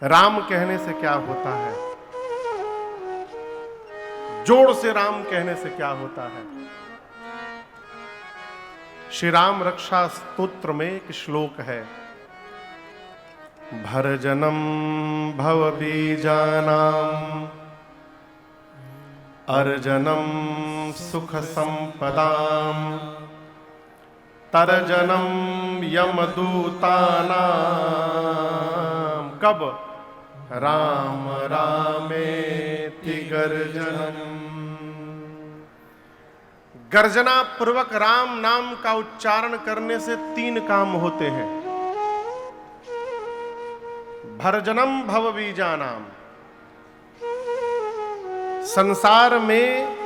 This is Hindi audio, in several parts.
राम कहने से क्या होता है, जोर से राम कहने से क्या होता है। श्री राम रक्षा स्तोत्र में एक श्लोक है, भरजनम भव बीजानाम अर्जनम सुख संपदाम तरजनम यमदूतानां। कब? राम रामेति गर्जनम। गर्जना पूर्वक राम नाम का उच्चारण करने से 3 काम होते हैं। भर्जनम भव बीजानाम, संसार में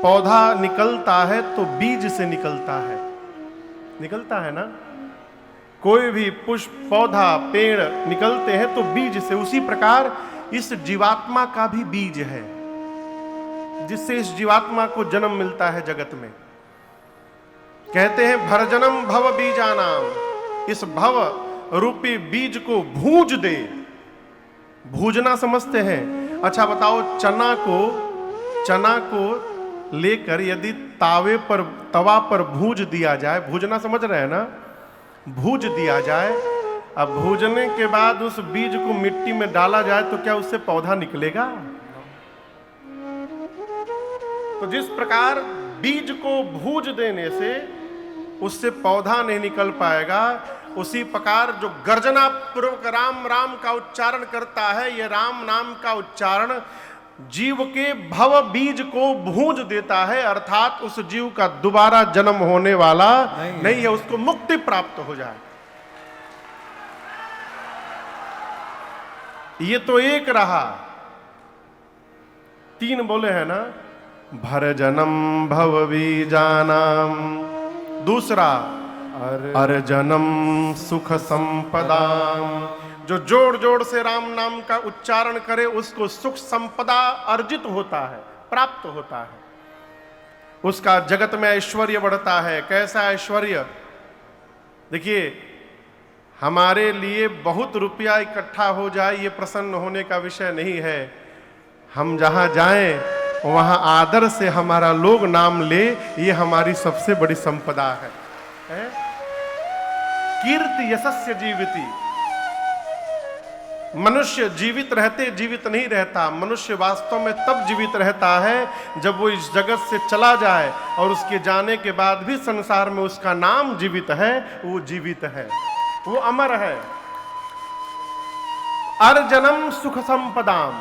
पौधा निकलता है तो बीज से निकलता है ना। कोई भी पुष्प, पौधा, पेड़ निकलते हैं तो बीज से। उसी प्रकार इस जीवात्मा का भी बीज है, जिससे इस जीवात्मा को जन्म मिलता है जगत में। कहते हैं भर्जनम भव बीजानाम, इस भव रूपी बीज को भूंज दे। भूजना समझते हैं? अच्छा बताओ, चना को लेकर यदि तवा पर भूंज दिया जाए, भूजना समझ रहे हैं ना, भूंज दिया जाए, अब भूजने के बाद उस बीज को मिट्टी में डाला जाए तो क्या उससे पौधा निकलेगा? तो जिस प्रकार बीज को भूंज देने से उससे पौधा नहीं निकल पाएगा, उसी प्रकार जो गर्जना पूर्वक राम राम का उच्चारण करता है, यह राम नाम का उच्चारण जीव के भव बीज को भूंज देता है, अर्थात उस जीव का दोबारा जन्म होने वाला नहीं है, उसको मुक्ति प्राप्त हो जाए। ये तो एक रहा, 3 बोले हैं ना, भरजनम भव बीजानाम, दूसरा अर्जनम सुख संपदाम, जो जोड़ जोड़ से राम नाम का उच्चारण करे उसको सुख संपदा अर्जित होता है, प्राप्त होता है, उसका जगत में ऐश्वर्य बढ़ता है। कैसा ऐश्वर्य? देखिए, हमारे लिए बहुत रुपया इकट्ठा हो जाए ये प्रसन्न होने का विषय नहीं है। हम जहां जाएं वहां आदर से हमारा लोग नाम ले, ये हमारी सबसे बड़ी संपदा है? कीर्ति यशस्य जीविति। मनुष्य जीवित रहते जीवित नहीं रहता। मनुष्य वास्तव में तब जीवित रहता है जब वो इस जगत से चला जाए और उसके जाने के बाद भी संसार में उसका नाम जीवित है, वो जीवित है, वो अमर है। अर्जनम सुख संपदाम,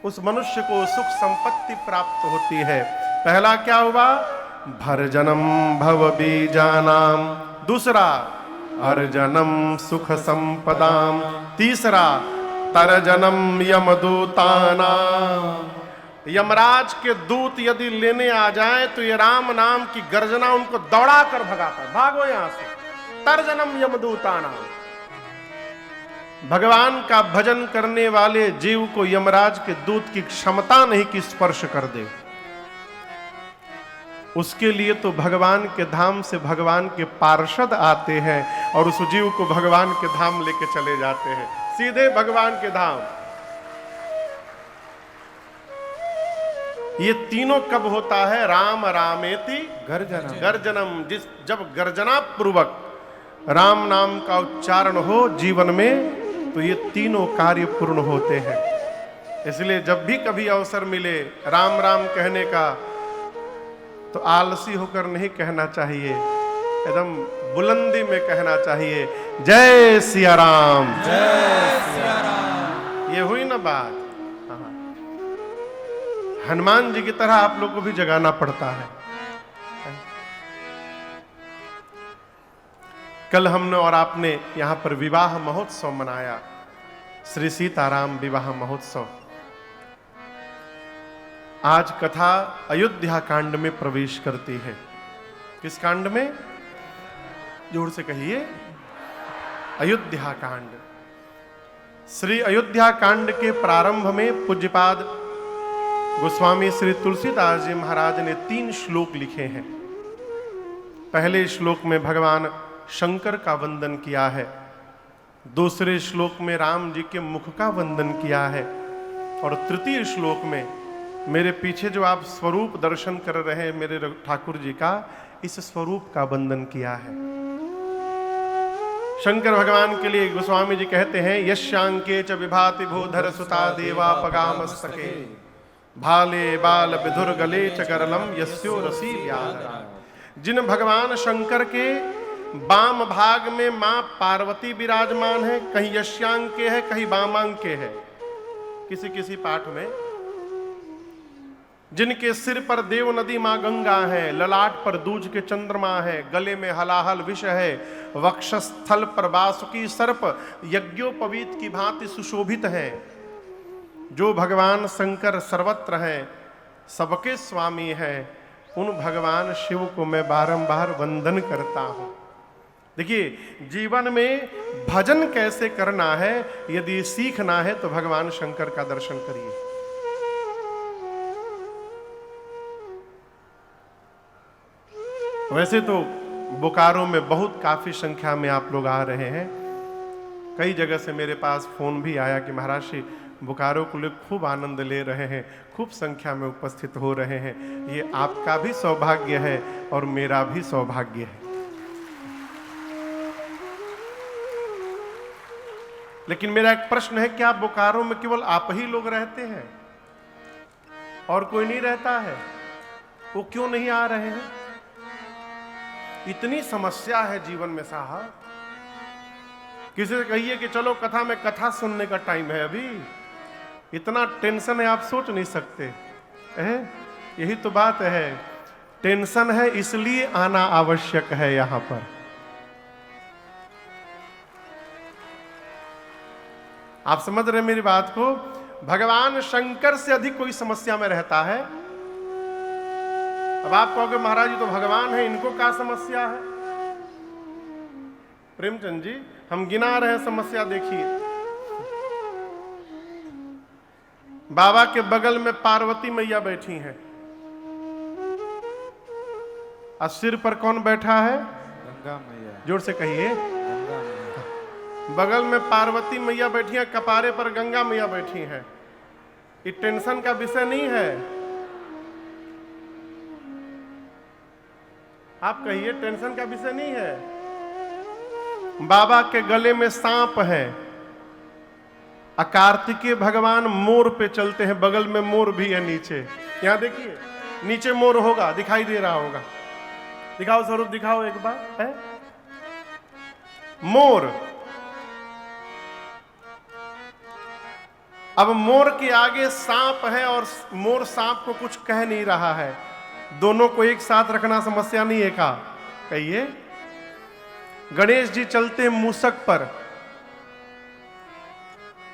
उस मनुष्य को सुख संपत्ति प्राप्त होती है। पहला क्या हुआ? भर्जनम भव बीजानाम, दूसरा अर्जनम सुख संपदाम, तीसरा तरजनम यमदूतानाम। यमराज के दूत यदि लेने आ जाए तो ये राम नाम की गर्जना उनको दौड़ा कर भगाता है, भागो यहां से। तरजनम यमदूतानाम, भगवान का भजन करने वाले जीव को यमराज के दूत की क्षमता नहीं कि स्पर्श कर दे। उसके लिए तो भगवान के धाम से भगवान के पार्षद आते हैं और उस जीव को भगवान के धाम लेके चले जाते हैं, सीधे भगवान के धाम। ये तीनों कब होता है? राम रामेति गर्जनम। जब गर्जना पूर्वक राम नाम का उच्चारण हो जीवन में, तो ये तीनों कार्य पूर्ण होते हैं। इसलिए जब भी कभी अवसर मिले राम राम कहने का, तो आलसी होकर नहीं कहना चाहिए, एकदम बुलंदी में कहना चाहिए, जय सिया राम, जय सिया राम। ये हुई ना बात। हनुमान जी की तरह आप लोग को भी जगाना पड़ता है। कल हमने और आपने यहां पर विवाह महोत्सव मनाया, श्री सीताराम विवाह महोत्सव। आज कथा अयोध्या कांड में प्रवेश करती है। किस कांड में? जोर से कहिए, अयोध्या कांड। श्री अयोध्या कांड के प्रारंभ में पूज्यपाद गोस्वामी श्री तुलसीदास जी महाराज ने 3 श्लोक लिखे हैं। पहले श्लोक में भगवान शंकर का वंदन किया है, दूसरे श्लोक में राम जी के मुख का वंदन किया है, और तृतीय श्लोक में मेरे पीछे जो आप स्वरूप दर्शन कर रहे हैं मेरे ठाकुर जी का, इस स्वरूप का वंदन किया है। शंकर भगवान के लिए गोस्वामी जी कहते हैं, यशांके च विभाति भूधर सुता देवा पगामस्तके भाले बाल विधुर गले च गरलम यस्यो रसी व्याध। जिन भगवान शंकर के बाम भाग में मां पार्वती विराजमान है, कहीं यशांक के है कहीं वामांक के है, किसी किसी पाठ में, जिनके सिर पर देव नदी मां गंगा है, ललाट पर दूज के चंद्रमा है, गले में हलाहल विष है, वक्षस्थल पर वासुकी सर्प यज्ञोपवीत की भांति सुशोभित है। जो भगवान शंकर सर्वत्र हैं, सबके स्वामी हैं, उन भगवान शिव को मैं बारंबार वंदन करता हूं। देखिए, जीवन में भजन कैसे करना है यदि सीखना है तो भगवान शंकर का दर्शन करिए। वैसे तो बोकारो में बहुत काफी संख्या में आप लोग आ रहे हैं। कई जगह से मेरे पास फोन भी आया कि महाराज श्री बोकारो को लोग खूब आनंद ले रहे हैं, खूब संख्या में उपस्थित हो रहे हैं। ये आपका भी सौभाग्य है और मेरा भी सौभाग्य है। लेकिन मेरा एक प्रश्न है, क्या बोकारो में केवल आप ही लोग रहते हैं और कोई नहीं रहता है? वो क्यों नहीं आ रहे हैं? इतनी समस्या है जीवन में साहब। किसी से कहिए कि चलो कथा में, कथा सुनने का टाइम है, अभी इतना टेंशन है आप सोच नहीं सकते है? यही तो बात है, टेंशन है इसलिए आना आवश्यक है यहां पर। आप समझ रहे मेरी बात को? भगवान शंकर से अधिक कोई समस्या में रहता है। अब आप कहोगे महाराज जी तो भगवान है, इनको क्या समस्या है? प्रेमचंद जी, हम गिना रहे हैं समस्या। देखिए, बाबा के बगल में पार्वती मैया बैठी हैं, और सिर पर कौन बैठा है? गंगा मैया। जोर से कहिए। गंगा मैया। बगल में पार्वती मैया बैठी हैं, कपारे पर गंगा मैया बैठी हैं। ये टेंशन का विषय नहीं है। आप कहिए, टेंशन का विषय नहीं है। बाबा के गले में सांप है, कार्तिकेय भगवान मोर पे चलते हैं, बगल में मोर भी है नीचे। यहां देखिए, नीचे मोर होगा, दिखाई दे रहा होगा। दिखाओ स्वरूप, दिखाओ एक बार। है मोर। अब मोर के आगे सांप है और मोर सांप को कुछ कह नहीं रहा है। दोनों को एक साथ रखना समस्या नहीं है का? कहिए। गणेश जी चलते हैं मूसक पर,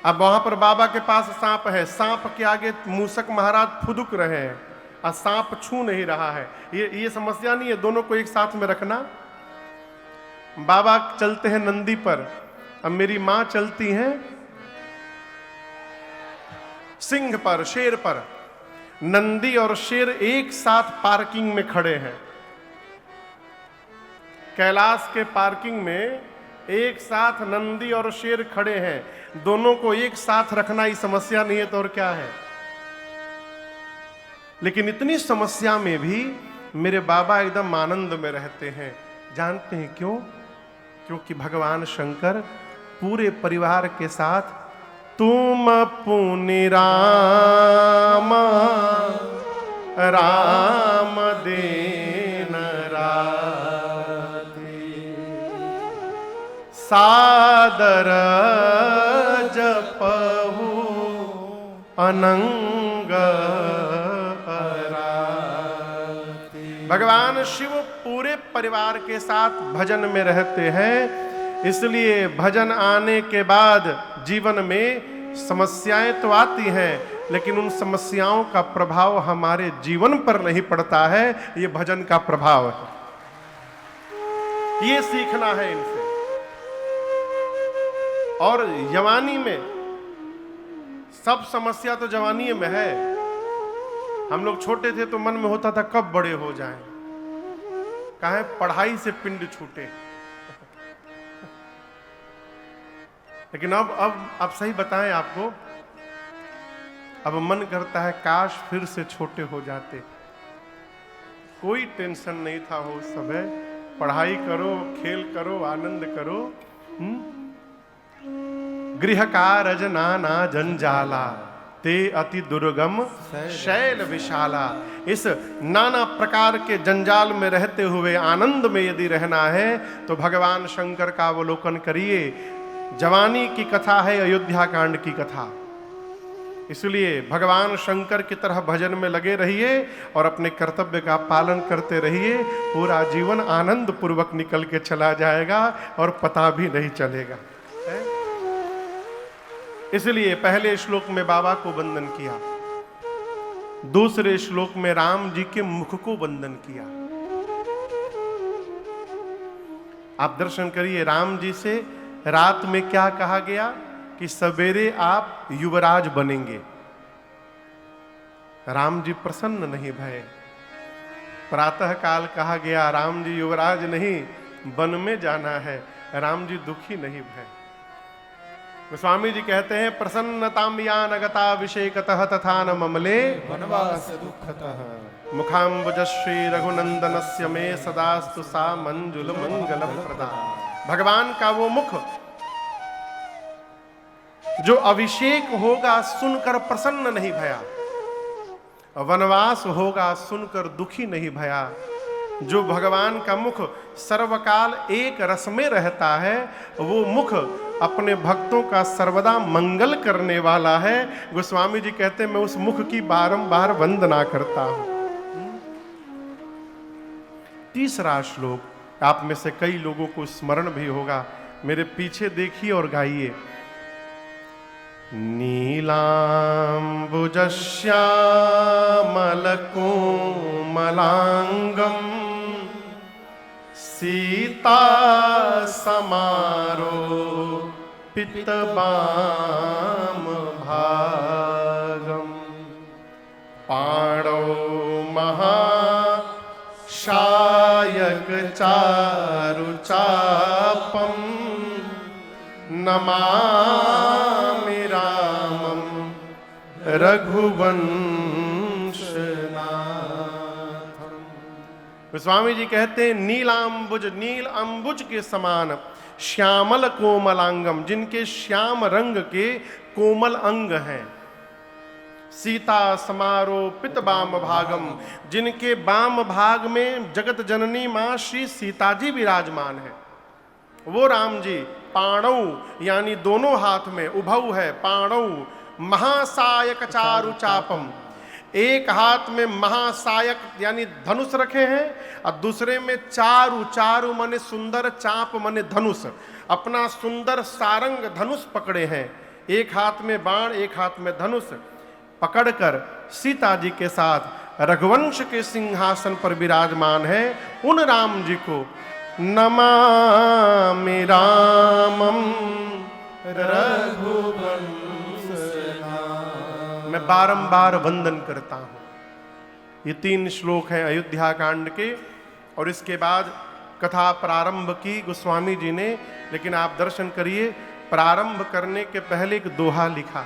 अब वहां पर बाबा के पास सांप है, सांप के आगे मूसक महाराज फुदुक रहे हैं और सांप छू नहीं रहा है। ये समस्या नहीं है, दोनों को एक साथ में रखना। बाबा चलते हैं नंदी पर, अब मेरी मां चलती हैं सिंह पर, शेर पर। नंदी और शेर एक साथ पार्किंग में खड़े हैं, कैलाश के पार्किंग में एक साथ नंदी और शेर खड़े हैं। दोनों को एक साथ रखना ही समस्या नहीं है तो और क्या है? लेकिन इतनी समस्या में भी मेरे बाबा एकदम आनंद में रहते हैं। जानते हैं क्यों? क्योंकि भगवान शंकर पूरे परिवार के साथ तुम पुनि राम राम देन राधे सादर जपहु अनंग अराधे। भगवान शिव पूरे परिवार के साथ भजन में रहते हैं, इसलिए भजन आने के बाद जीवन में समस्याएं तो आती हैं, लेकिन उन समस्याओं का प्रभाव हमारे जीवन पर नहीं पड़ता है। ये भजन का प्रभाव है, ये सीखना है इनसे। और जवानी में सब समस्या तो जवानी में है। हम लोग छोटे थे तो मन में होता था कब बड़े हो जाएं, कहें पढ़ाई से पिंड छूटे। लेकिन अब सही बताएं आपको, अब मन करता है काश फिर से छोटे हो जाते। कोई टेंशन नहीं था हो समय, पढ़ाई करो, खेल करो, आनंद करो। गृह कारज नाना जंजाला, ते अति दुर्गम शैल विशाला। इस नाना प्रकार के जंजाल में रहते हुए आनंद में यदि रहना है तो भगवान शंकर का अवलोकन करिए। जवानी की कथा है अयोध्या कांड की कथा। इसलिए भगवान शंकर की तरह भजन में लगे रहिए और अपने कर्तव्य का पालन करते रहिए। पूरा जीवन आनंद पूर्वक निकल के चला जाएगा और पता भी नहीं चलेगा। इसलिए पहले श्लोक में बाबा को वंदन किया, दूसरे श्लोक में राम जी के मुख को वंदन किया। आप दर्शन करिए, राम जी से रात में क्या कहा गया कि सवेरे आप युवराज बनेंगे। राम जी प्रसन्न नहीं भये। प्रातः काल कहा गया राम जी युवराज नहीं, वन में जाना है। राम जी दुखी नहीं भये। स्वामी जी कहते हैं प्रसन्नताम यानगता विषेकतः तथा न ममले वनवास दुःखतः मुखाम्बुजश्री रघुनंदनस्य मे सदास्तु सा मंजुल मंगल प्रदा। भगवान का वो मुख जो अभिषेक होगा सुनकर प्रसन्न नहीं भया, वनवास होगा सुनकर दुखी नहीं भया। जो भगवान का मुख सर्वकाल एक रस में रहता है, वो मुख अपने भक्तों का सर्वदा मंगल करने वाला है। गोस्वामी जी कहते हैं मैं उस मुख की बारंबार वंदना करता हूं। तीसरा श्लोक आप में से कई लोगों को स्मरण भी होगा, मेरे पीछे देखिए और गाइए। नीलाम्बुजश्यामलकोमलांगम सीता समारो पितबाम भागम पाणौ महाशायक चारुचापम नमामि रामं रघुवंशनाथम। स्वामी जी कहते हैं नीलाम्बुज, नील अंबुज के समान श्यामल कोमलांगम, जिनके श्याम रंग के कोमल अंग हैं। सीता समारो पित बाम भागम, जिनके बाम भाग में जगत जननी मां श्री सीता जी विराजमान है। वो राम जी पाणौ यानी दोनों हाथ में, उभौ है पाणौ, महासायक चारु चापम, एक हाथ में महासायक यानी धनुष रखे हैं और दूसरे में चारु, चारु माने सुंदर, चाप माने धनुष, अपना सुंदर सारंग धनुष पकड़े हैं। एक हाथ में बाण, एक हाथ में धनुष पकड़कर सीता जी के साथ रघुवंश के सिंहासन पर विराजमान है। उन राम जी को नमामि रामं रघुवंशनाथम, मैं बारंबार वंदन करता हूं। ये 3 श्लोक हैं अयोध्या कांड के और इसके बाद कथा प्रारंभ की गोस्वामी जी ने। लेकिन आप दर्शन करिए, प्रारंभ करने के पहले एक दोहा लिखा।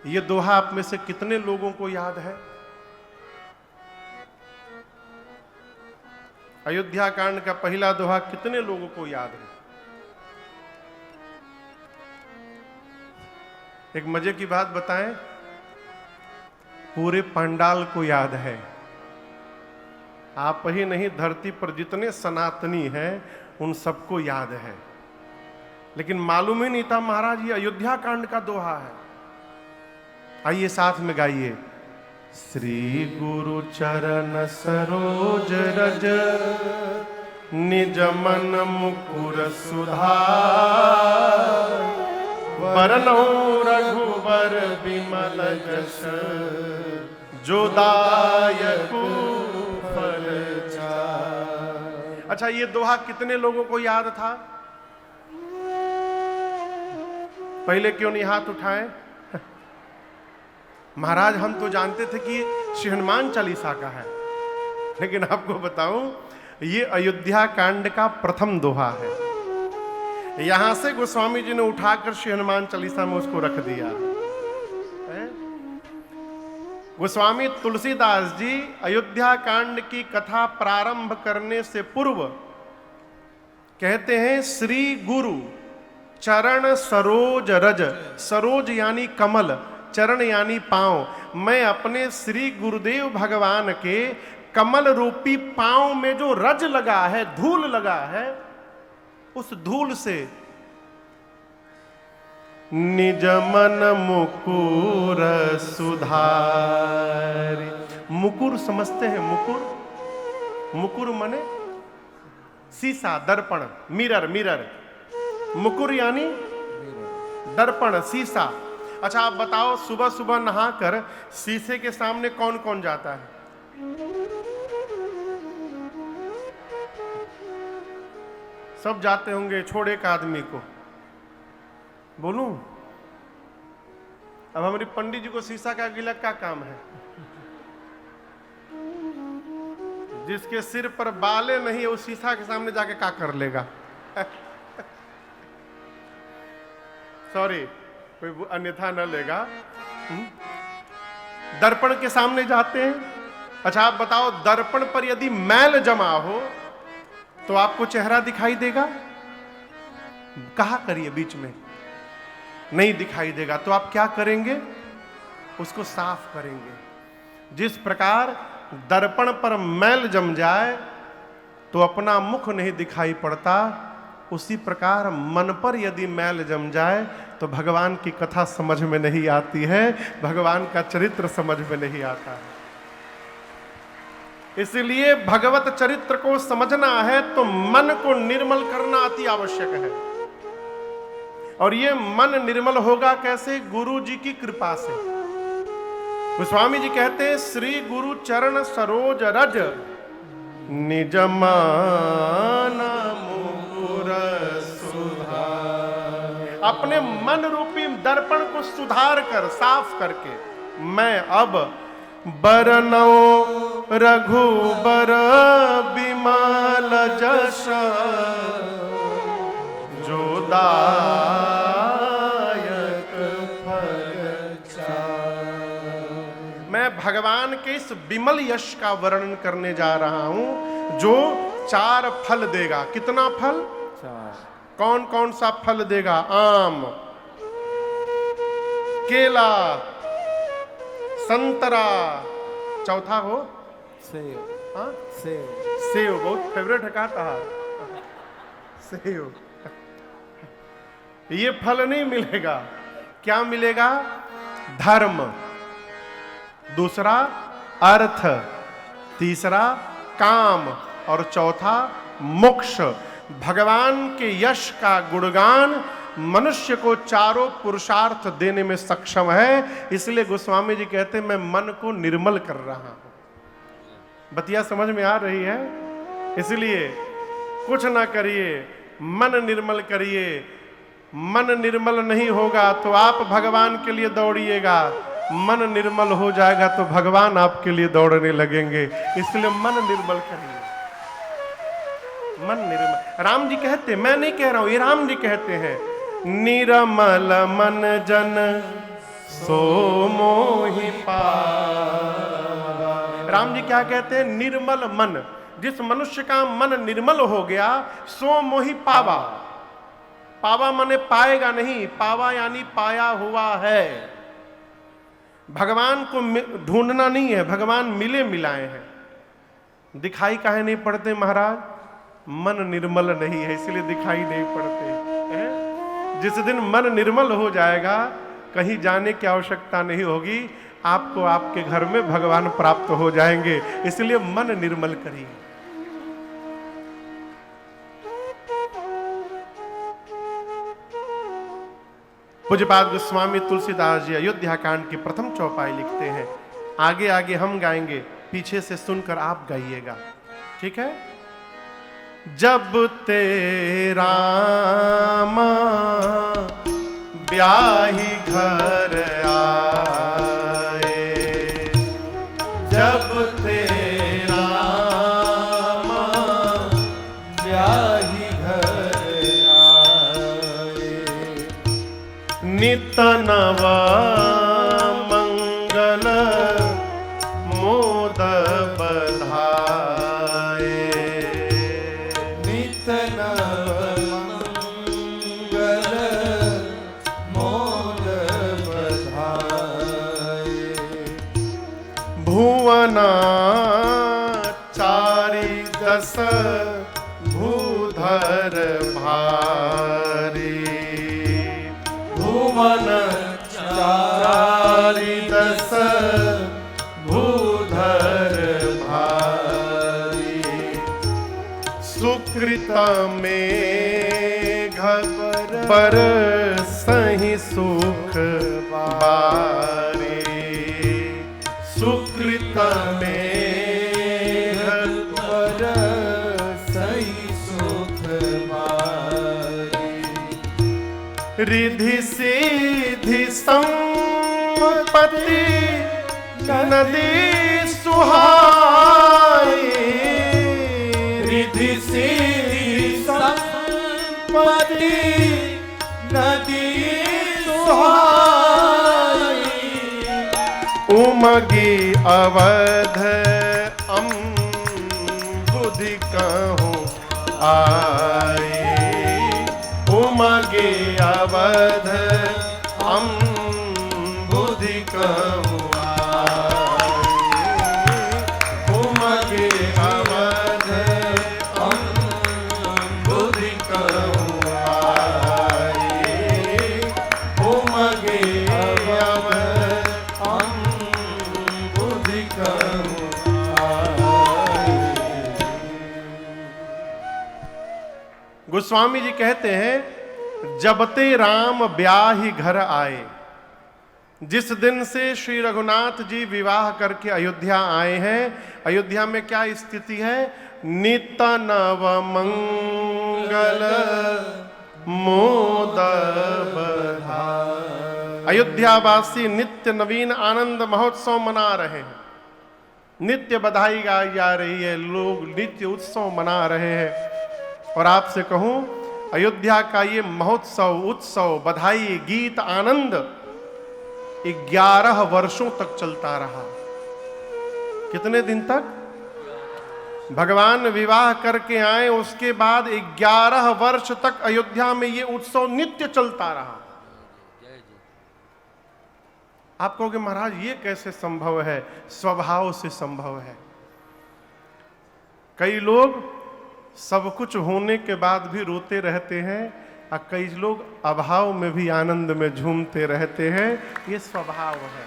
ये दोहा आप में से कितने लोगों को याद है? अयोध्या कांड का पहला दोहा कितने लोगों को याद है? एक मजे की बात बताएं, पूरे पंडाल को याद है। आप ही नहीं, धरती पर जितने सनातनी हैं उन सबको याद है। लेकिन मालूम ही नहीं था महाराज ये अयोध्या कांड का दोहा है। आइए साथ में गाइए। श्री गुरु चरण सरोज रज निज मन मुकुर सुधार, वरनौ रघुबर विमल जस जो दायकु फल चार। अच्छा, ये दोहा कितने लोगों को याद था? पहले क्यों नहीं हाथ उठाए? महाराज हम तो जानते थे कि श्री हनुमान चालीसा का है, लेकिन आपको बताऊं ये अयोध्या कांड का प्रथम दोहा है। यहां से गोस्वामी जी ने उठाकर श्री हनुमान चालीसा में उसको रख दिया है? गोस्वामी तुलसीदास जी अयोध्या कांड की कथा प्रारंभ करने से पूर्व कहते हैं, श्री गुरु चरण सरोज रज, सरोज यानी कमल, चरण यानी पांव, मैं अपने श्री गुरुदेव भगवान के कमल रूपी पांव में जो रज लगा है, धूल लगा है, उस धूल से निज मन मुकुर सुधारी। मुकुर समझते हैं? मुकुर, मुकुर माने शीशा, दर्पण, मिरर, मिरर। मुकुर यानी दर्पण, शीशा। अच्छा आप बताओ, सुबह सुबह नहाकर शीशे के सामने कौन कौन जाता है? सब जाते होंगे, छोड़ एक आदमी को। बोलूं? अब हमारी पंडित जी को शीशा का गिला क्या काम है? जिसके सिर पर बाले नहीं है वो शीशा के सामने जाके क्या कर लेगा? सॉरी, कोई अन्यथा न लेगा। दर्पण के सामने जाते हैं। अच्छा आप बताओ, दर्पण पर यदि मैल जमा हो तो आपको चेहरा दिखाई देगा? कहा करिए, बीच में नहीं दिखाई देगा। तो आप क्या करेंगे? उसको साफ करेंगे। जिस प्रकार दर्पण पर मैल जम जाए तो अपना मुख नहीं दिखाई पड़ता, उसी प्रकार मन पर यदि मैल जम जाए तो भगवान की कथा समझ में नहीं आती है, भगवान का चरित्र समझ में नहीं आता है। इसलिए भगवत चरित्र को समझना है तो मन को निर्मल करना अति आवश्यक है। और ये मन निर्मल होगा कैसे? गुरु जी की कृपा से। गोस्वामी जी कहते हैं, श्री गुरु चरण सरोज रज निज मन मुकुर सुधार। अपने मन रूपी दर्पण को सुधार कर, साफ करके, मैं अब बरनौ रघुबर बिमल जस जो दायक फल चार। मैं भगवान के इस विमल यश का वर्णन करने जा रहा हूं जो 4 फल देगा। कितना फल? 4। कौन कौन सा फल देगा? आम, केला, संतरा, चौथा हो सेव। हाँ, सेव, सेव बहुत फेवरेट है। कहा सेव। ये फल नहीं मिलेगा। क्या मिलेगा? धर्म, दूसरा अर्थ, तीसरा काम और चौथा मोक्ष। भगवान के यश का गुणगान मनुष्य को चारों पुरुषार्थ देने में सक्षम है। इसलिए गोस्वामी जी कहते हैं, मैं मन को निर्मल कर रहा हूं। बतिया समझ में आ रही है? इसलिए कुछ ना करिए, मन निर्मल करिए। मन निर्मल नहीं होगा तो आप भगवान के लिए दौड़िएगा, मन निर्मल हो जाएगा तो भगवान आपके लिए दौड़ने लगेंगे। इसलिए मन निर्मल करिए, मन निर्मल। राम जी कहते, मैं नहीं कह रहा हूं, ये राम जी कहते हैं, निरमल मन जन सो मोहि पावा। राम जी क्या कहते हैं? निर्मल मन, जिस मनुष्य का मन निर्मल हो गया सो मोहि पावा। पावा माने पाएगा नहीं, पावा यानी पाया हुआ है। भगवान को ढूंढना नहीं है, भगवान मिले मिलाए हैं। दिखाई काहे नहीं पड़ते महाराज? मन निर्मल नहीं है, इसलिए दिखाई नहीं पड़ते हैं? जिस दिन मन निर्मल हो जाएगा, कहीं जाने की आवश्यकता नहीं होगी, आपको आपके घर में भगवान प्राप्त हो जाएंगे। इसलिए मन निर्मल करिए। पूज्यपाद गोस्वामी तुलसीदास जी अयोध्या कांड की प्रथम चौपाई लिखते हैं। आगे आगे हम गाएंगे, पीछे से सुनकर आप गाइएगा, ठीक है? जब तेरा ब्याही घर आए, जब तेरा ब्याही घर आए, नित नव मंगल मोद बधाए। नित नव मंगल मोद बधाए। भुवना चारि दस भूधर भारी। भुवन चारि दस भूधर भारी। सुकृत मेघ पर सही सुख बारी। सुकृत मेघ पर सही सुख बारी। रिधि सिद्धि संपत्ति नदी सुहाई। रिधि सिद्धि संपत्ति नदी सुहाई। उमगी अवध बुद्धि कहूँ आई। उमगी अवध बुद्धि कहूँ आई। उमगी अवध बुद्धि कहूँ आई। उमगी अवध बुद्धि कहूँ आई। गोस्वामी जी कहते हैं, जब ते राम ब्याही घर आए। जिस दिन से श्री रघुनाथ जी विवाह करके अयोध्या आए हैं, अयोध्या में क्या स्थिति है? नित नव मंगल मोद बधाए। अयोध्यावासी नित्य नवीन आनंद महोत्सव मना रहे हैं। नित्य बधाई गाई जा रही है, लोग नित्य उत्सव मना रहे हैं। और आपसे कहूं, अयोध्या का ये महोत्सव, उत्सव, बधाई, गीत, आनंद 11 वर्षों तक चलता रहा। कितने दिन तक? भगवान विवाह करके आए, उसके बाद 11 वर्ष तक अयोध्या में ये उत्सव नित्य चलता रहा। आप कहोगे महाराज ये कैसे संभव है? स्वभाव से संभव है। कई लोग सब कुछ होने के बाद भी रोते रहते हैं और कई लोग अभाव में भी आनंद में झूमते रहते हैं। ये स्वभाव है।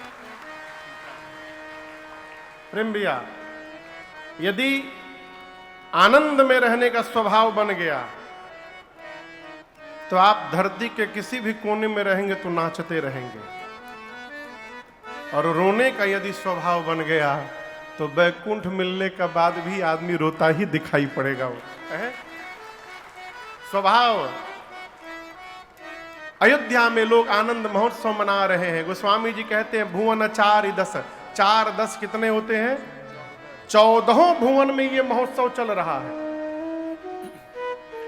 प्रेम भैया, यदि आनंद में रहने का स्वभाव बन गया तो आप धरती के किसी भी कोने में रहेंगे तो नाचते रहेंगे। और रोने का यदि स्वभाव बन गया तो बैकुंठ मिलने का बाद भी आदमी रोता ही दिखाई पड़ेगा। वो है स्वभाव। अयोध्या में लोग आनंद महोत्सव मना रहे हैं। गोस्वामी जी कहते हैं, भुवन 4 10 कितने होते हैं? 14 भुवन में ये महोत्सव चल रहा है।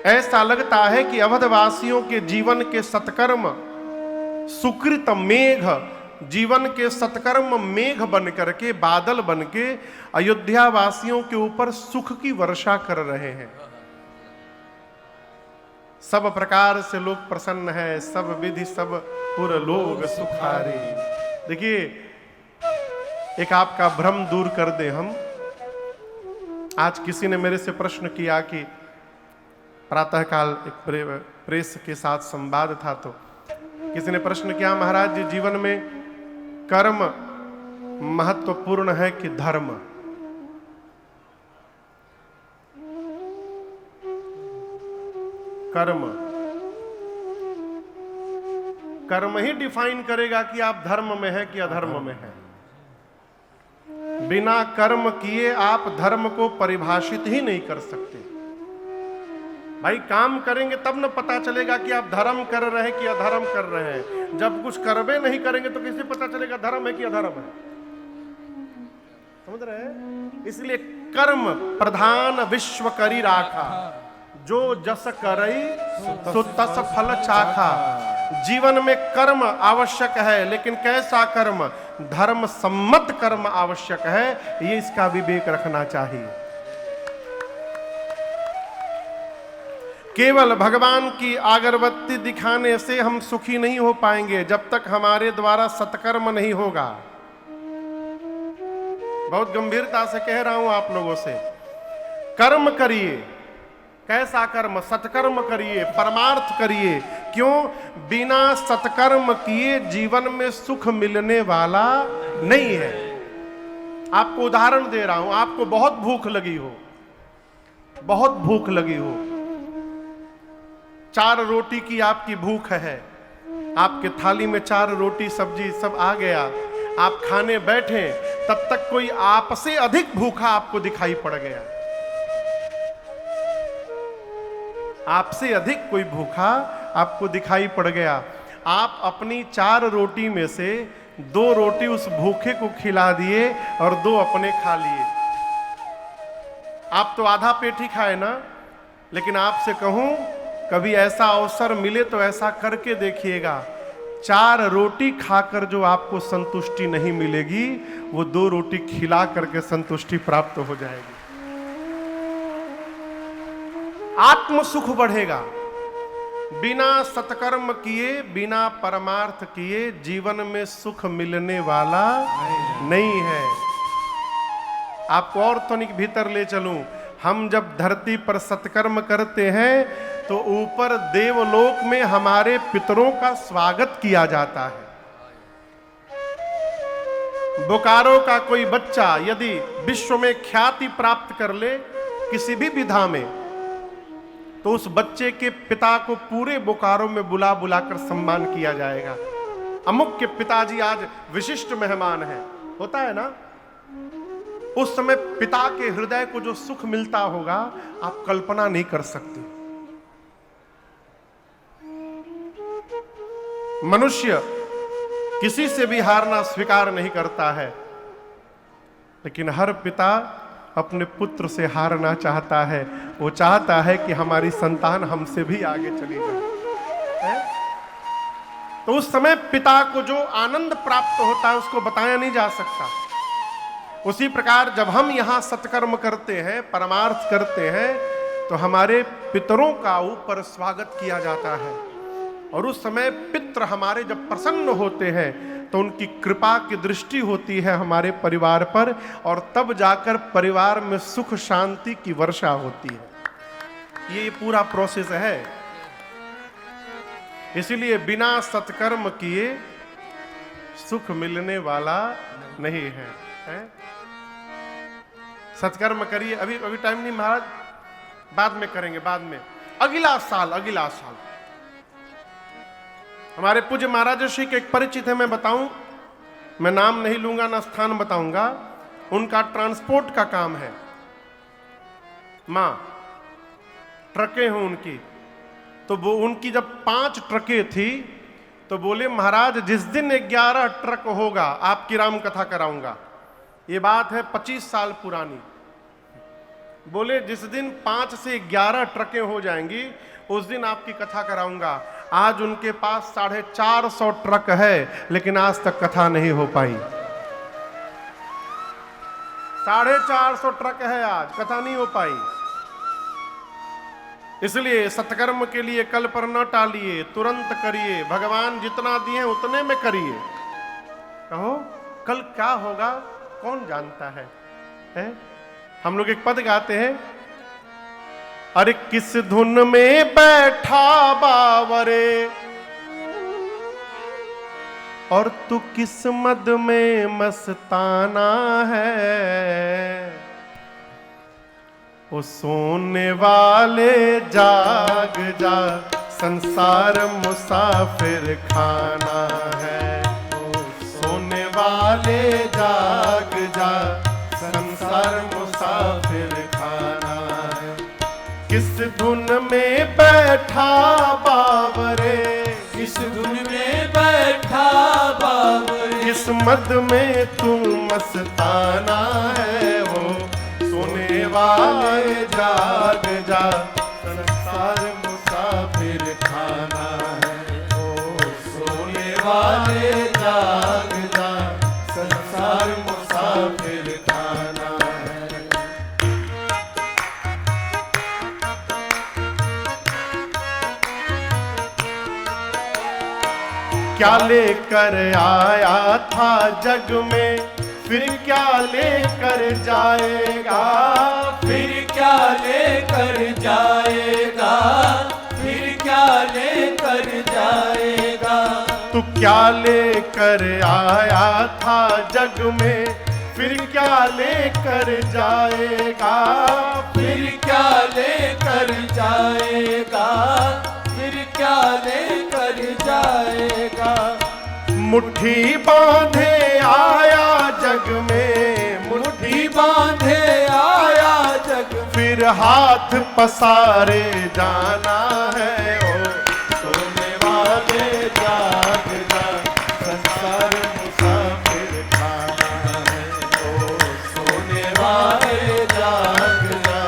ऐसा लगता है कि अवधवासियों के जीवन के सत्कर्म सुकृत मेघ, जीवन के सत्कर्म मेघ बन करके, बादल बन के अयोध्या वासियों के ऊपर सुख की वर्षा कर रहे हैं। सब प्रकार से लोग प्रसन्न है, सब विधि सब पुर लोग सुखारे। देखिए, एक आपका भ्रम दूर कर दे हम। आज किसी ने मेरे से प्रश्न किया कि प्रातःकाल एक प्रेस के साथ संवाद था, तो किसी ने प्रश्न किया, महाराज जी जीवन में कर्म महत्वपूर्ण है कि धर्म? कर्म ही डिफाइन करेगा कि आप धर्म में है कि अधर्म में है। बिना कर्म किए आप धर्म को परिभाषित ही नहीं कर सकते। भाई काम करेंगे तब न पता चलेगा कि आप धर्म कर रहे हैं कि अधर्म कर रहे हैं। जब कुछ करबे नहीं करेंगे तो कैसे पता चलेगा धर्म है कि अधर्म है? समझ रहे हैं? इसलिए कर्म प्रधान विश्व करी राखा, जो जस करई सो तस फल चाखा। जीवन में कर्म आवश्यक है, लेकिन कैसा कर्म? धर्म सम्मत कर्म आवश्यक है, ये इसका विवेक रखना चाहिए। केवल भगवान की अगरबत्ती दिखाने से हम सुखी नहीं हो पाएंगे जब तक हमारे द्वारा सत्कर्म नहीं होगा। बहुत गंभीरता से कह रहा हूं आप लोगों से, कर्म करिए। कैसा कर्म? सत्कर्म करिए, परमार्थ करिए। क्यों? बिना सत्कर्म किए जीवन में सुख मिलने वाला नहीं है। आपको उदाहरण दे रहा हूं, आपको बहुत भूख लगी हो, बहुत भूख लगी हो, 4 रोटी की आपकी भूख है, आपके थाली में 4 रोटी सब्जी सब आ गया, आप खाने बैठे, तब तक कोई आपसे अधिक भूखा आपको दिखाई पड़ गया। आपसे अधिक कोई भूखा आपको दिखाई पड़ गया। आप अपनी 4 रोटी में से 2 रोटी उस भूखे को खिला दिए और 2 अपने खा लिए। आप तो आधा पेट ही खाए ना। लेकिन आपसे कहूं, कभी ऐसा अवसर मिले तो ऐसा करके देखिएगा, 4 रोटी खाकर जो आपको संतुष्टि नहीं मिलेगी, वो 2 रोटी खिला करके संतुष्टि प्राप्त हो जाएगी। आत्म सुख बढ़ेगा। बिना सत्कर्म किए, बिना परमार्थ किए जीवन में सुख मिलने वाला नहीं है। आपको और तनिक भीतर ले चलूं, हम जब धरती पर सत्कर्म करते हैं तो ऊपर देवलोक में हमारे पितरों का स्वागत किया जाता है। बोकारो का कोई बच्चा यदि विश्व में ख्याति प्राप्त कर ले किसी भी विधा में, तो उस बच्चे के पिता को पूरे बोकारो में बुला बुलाकर सम्मान किया जाएगा। अमुक के पिताजी आज विशिष्ट मेहमान हैं, होता है ना। उस समय पिता के हृदय को जो सुख मिलता होगा आप कल्पना नहीं कर सकते। मनुष्य किसी से भी हारना स्वीकार नहीं करता है, लेकिन हर पिता अपने पुत्र से हारना चाहता है। वो चाहता है कि हमारी संतान हमसे भी आगे चली जाए। तो उस समय पिता को जो आनंद प्राप्त होता है उसको बताया नहीं जा सकता। उसी प्रकार जब हम यहाँ सत्कर्म करते हैं, परमार्थ करते हैं, तो हमारे पितरों का ऊपर स्वागत किया जाता है। और उस समय पितृ हमारे जब प्रसन्न होते हैं तो उनकी कृपा की दृष्टि होती है हमारे परिवार पर, और तब जाकर परिवार में सुख शांति की वर्षा होती है। ये पूरा प्रोसेस है। इसीलिए बिना सत्कर्म किए सुख मिलने वाला नहीं है, सत्कर्म करिए। अभी टाइम नहीं महाराज, बाद में करेंगे, बाद में। अगला साल हमारे पूज्य महाराज ऋषि के एक परिचित है, मैं बताऊं, मैं नाम नहीं लूंगा ना स्थान बताऊंगा। उनका ट्रांसपोर्ट का काम है, मां ट्रकें हैं उनकी। तो वो उनकी जब 5 ट्रकें थी तो बोले महाराज जिस दिन 11 ट्रक होगा आपकी राम कथा कराऊंगा। ये बात है 25 साल पुरानी। बोले जिस दिन 5 से 11 ट्रकें हो जाएंगी उस दिन आपकी कथा कराऊंगा। आज उनके पास 450 ट्रक है, लेकिन आज तक कथा नहीं हो पाई। 450 ट्रक है, आज कथा नहीं हो पाई। इसलिए सत्कर्म के लिए कल पर न टालिए, तुरंत करिए। भगवान जितना दिए उतने में करिए। कहो कल क्या होगा कौन जानता है? हम लोग एक पद गाते हैं, अरे किस धुन में बैठा बावरे और तू किस मद में मस्ताना है। ओ सोने वाले जाग जा, संसार मुसाफिर खाना है। ओ सोने वाले जाग जा, संसार मुसाफिर खाना है। किस धुन में बैठा बावरे, किस धुन में बैठा बावरे, किस मद में तू मस्ताना है। वो सोने वाले जाग जा, संसार मुसाफिर खाना है। ओ क्या लेकर आया था जग में, फिर क्या लेकर जाएगा, फिर क्या लेकर जाएगा, फिर क्या लेकर जाएगा। तू क्या लेकर आया था जग में, फिर क्या लेकर जाएगा, फिर क्या लेकर जाएगा, फिर क्या लेकर जाएगा। मुट्ठी बांधे आया जग में, मुट्ठी बांधे आया जग में, फिर हाथ पसारे जाना है। ओ सोने वाले जाग जा, संसार मुसाफिर खाना है। ओ सोने वाले जाग जा,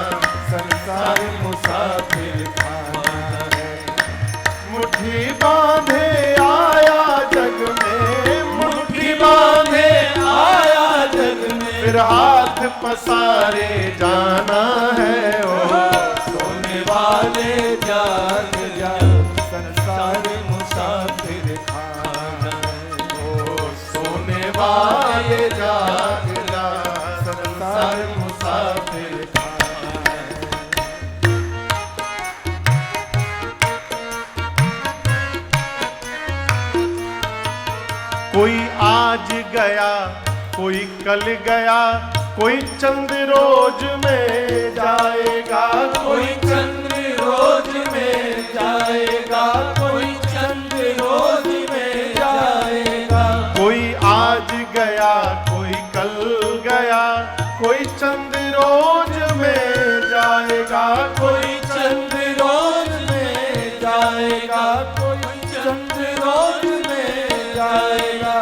संसार मुसाफिर खाना है। मुट्ठी बांधे आया जग में, मुट्ठी बांधे आया जग में, फिर हाथ पसारे जाना है। ओ सोने वाले जाग जा, संसार मुसाफिर खाना है। ओ सोने वाले जाग जा, संसार मुसाफिर खाना है। कोई आज गया, कोई कल गया, कोई चंद रोज में जाएगा, कोई चंद्र रोज में जाएगा, कोई चंद्र रोज में जाएगा। कोई आज गया, कोई कल गया, कोई चंद रोज में जाएगा, कोई चंद्र रोज में जाएगा, कोई चंद्र रोज में जाएगा।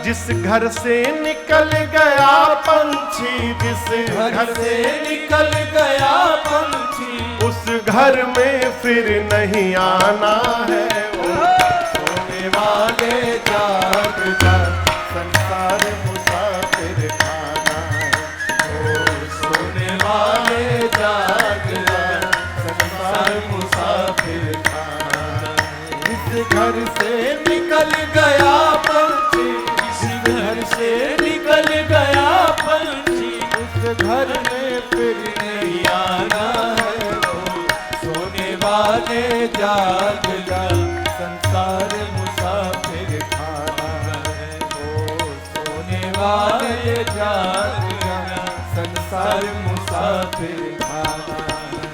जिस घर से निकल गया पंछी, जिस घर से निकल गया पंछी, उस घर में फिर नहीं आना है। ओ सोने वाले जाग जा, संसार मुसाफिर खाना है। ओ सोने वाले जाग जा, संसार मुसाफिर खाना है। इस घर से निकल गया पंछी, इस घर से निकल गया पंछी, उस घर में फिर नहीं आना है। ओ सोने वाले जाग जा, संसार मुसाफिर खाना है। ओ सोने वाले जाग जा, संसार मुसाफिर खाना है।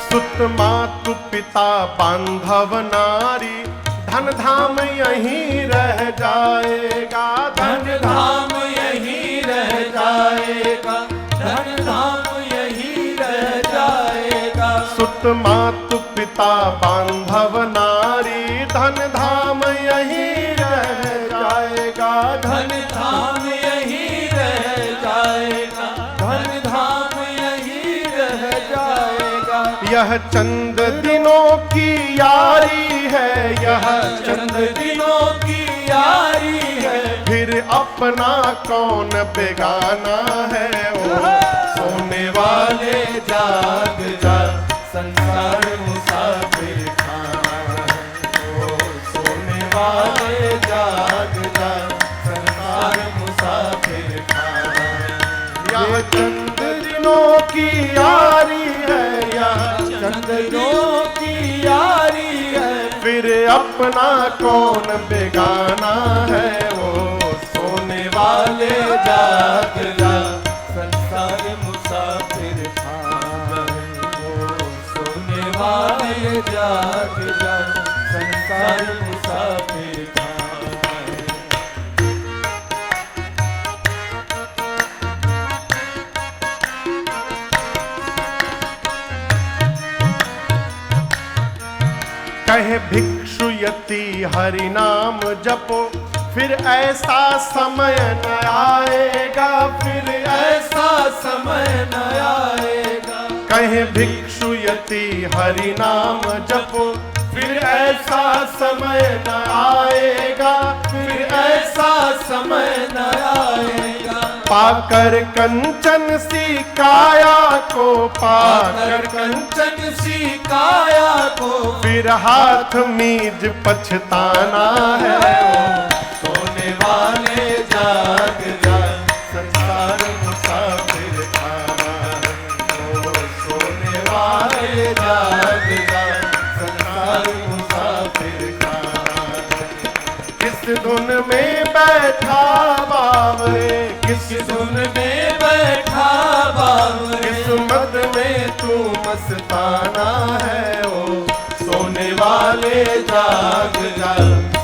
सुत मातु पिता बांधव नारी, धन धाम यहीं रह जाएगा, धन धाम यहीं रह जाएगा, धन धाम यहीं रह जाएगा। सुत मातु पिता बांधव नारी, धन धाम यहीं रह जाएगा, धन धाम यहीं रह जाएगा, धन धाम यहीं रह जाएगा। यह चंद दिनों की यारी है, यह चंद दिनों की यारी है, फिर अपना कौन बेगाना है। ओ सोने वाले जाग जा, संसार मुसाफिर खाना है। ओ सोने वाले जाग जा, संसार मुसाफिर खाना है। यह चंद दिनों की यारी है, यह चंद दिनों की यारी है, फिर अपना कौन बेगाना है। वो सोने वाले जाग जा, संसार मुसाफिर खाना है। ओ सोने वाले जाग जा, संसार मुसाफिर खाना है। कहे भिक्षु यति हरि नाम जपो, फिर ऐसा समय न आएगा, फिर ऐसा समय न आएगा। कहे भिक्षु यति हरि नाम जपो, फिर ऐसा समय न आएगा, फिर ऐसा समय न आएगा। पाकर कंचन सी काया को, पाकर कंचन सी काया को, फिर हाथ मीज पछताना है। सोने वाले जाग जा, संसार मुसाफिर खाना है। सोने वाले जाग जा, संसार मुसाफिर खाना है। किस धुन में बैठा बावरे, किस धुन में बैठा बावरे, किस्मत में तू मस्ताना है। ओ सोने वाले जाग जा,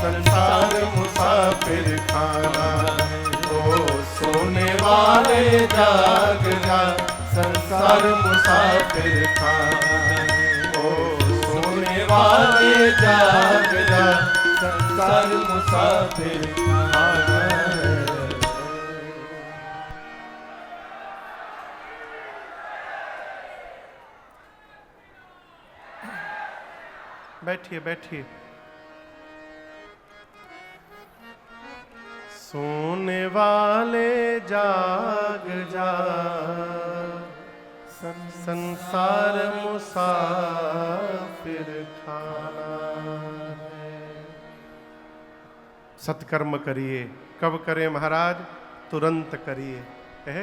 संसार मुसाफिर खाना है। ओ सोने वाले जाग जा, संसार मुसाफिर खाना है। ओ सोने वाले जाग जा, संसार मुसाफिर खाना है। बैठिए बैठिए। सोने वाले जाग जा, संसार मुसाफिर खाना है। सत्कर्म करिए, कब करें महाराज? तुरंत करिए। है